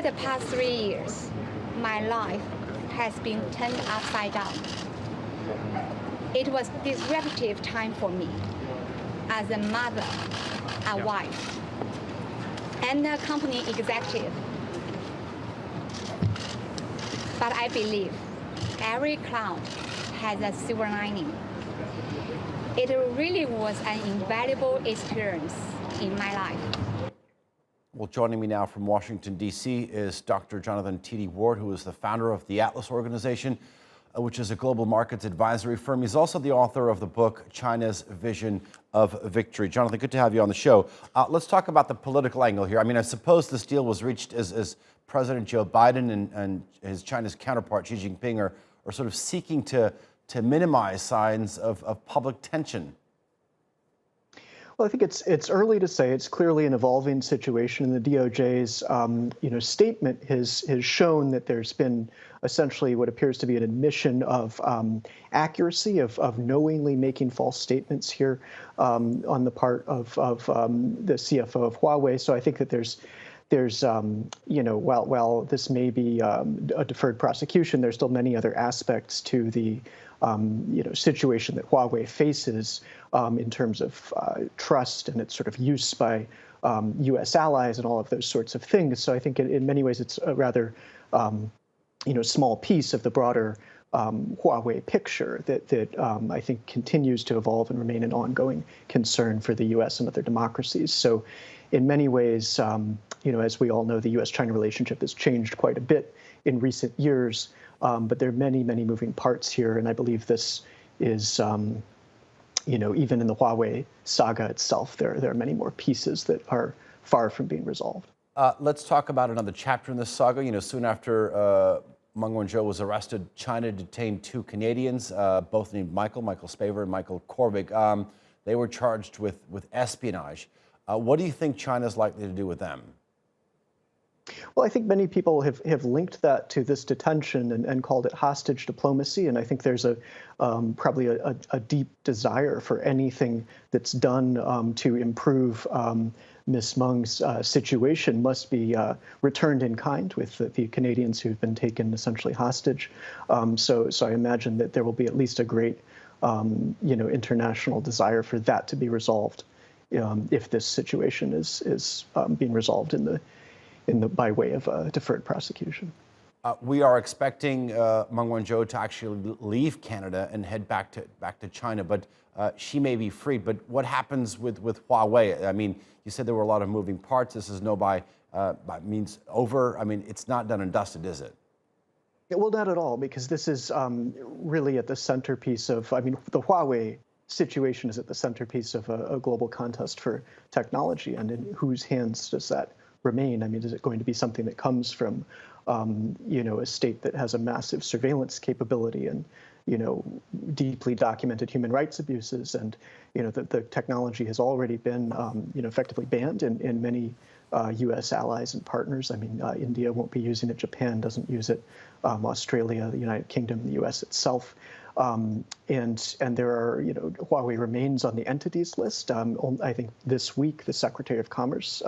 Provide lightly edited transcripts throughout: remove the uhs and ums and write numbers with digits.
The past 3 years, my life has been turned upside down. It was disruptive time for me as a mother, a wife, and a company executive. But I believe every cloud has a silver lining. It really was an invaluable experience in my life. Well, joining me now from Washington, D.C. is Dr. Jonathan T.D. Ward, who is the founder of the Atlas Organization, which is a global markets advisory firm. He's also the author of the book, China's Vision of Victory. Jonathan, good to have you on the show. Let's talk about the political angle here. I mean, I suppose this deal was reached as President Joe Biden and his China's counterpart, Xi Jinping, are sort of seeking to minimize signs of public tension. Well, I think it's early to say. It's clearly an evolving situation. And the DOJ's statement has shown that there's been essentially what appears to be an admission of accuracy, of knowingly making false statements here on the part of the CFO of Huawei. So I think that there's while this may be a deferred prosecution, there's still many other aspects to the situation that Huawei faces in terms of trust and its sort of use by U.S. allies and all of those sorts of things. So I think in many ways it's a rather small piece of the broader Huawei picture that I think continues to evolve and remain an ongoing concern for the U.S. and other democracies. So in many ways, as we all know, the U.S.-China relationship has changed quite a bit in recent years. But there are many, many moving parts here, and I believe this is, even in the Huawei saga itself, there are many more pieces that are far from being resolved. Let's talk about another chapter in this saga. Soon after Meng Wanzhou was arrested, China detained 2 Canadians, both named Michael Spavor and Michael Korvig. They were charged with espionage. What do you think China's likely to do with them? Well, I think many people have linked that to this detention and called it hostage diplomacy. And I think there's probably a deep desire for anything that's done to improve Ms. Meng's situation must be returned in kind with the Canadians who've been taken essentially hostage. So I imagine that there will be at least a great, international desire for that to be resolved if this situation is being resolved by way of a deferred prosecution. We are expecting Meng Wanzhou to actually leave Canada and head back to China, but she may be freed. But what happens with Huawei? I mean, you said there were a lot of moving parts. This is by means over. I mean, it's not done and dusted, is it? Well, not at all, because this is really at the centerpiece of, the Huawei situation is at the centerpiece of a global contest for technology. And in whose hands does that remain? I mean, is it going to be something that comes from, a state that has a massive surveillance capability and, deeply documented human rights abuses, and, the technology has already been, effectively banned in many U.S. allies and partners. I mean, India won't be using it. Japan doesn't use it. Australia, the United Kingdom, the U.S. itself. And there are, Huawei remains on the entities list. I think this week, the Secretary of Commerce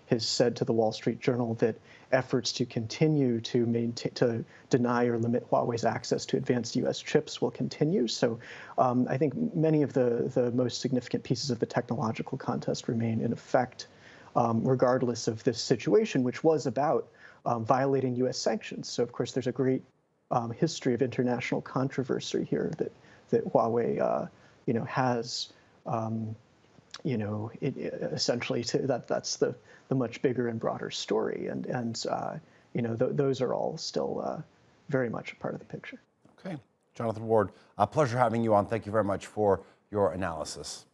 has said to the Wall Street Journal that efforts to continue to deny or limit Huawei's access to advanced U.S. chips will continue. So I think many of the most significant pieces of the technological contest remain in effect, regardless of this situation, which was about violating U.S. sanctions. So, of course, there's a great history of international controversy here that Huawei, has. Essentially, that's the much bigger and broader story, and those are all still very much a part of the picture. Okay, Jonathan Ward, a pleasure having you on. Thank you very much for your analysis.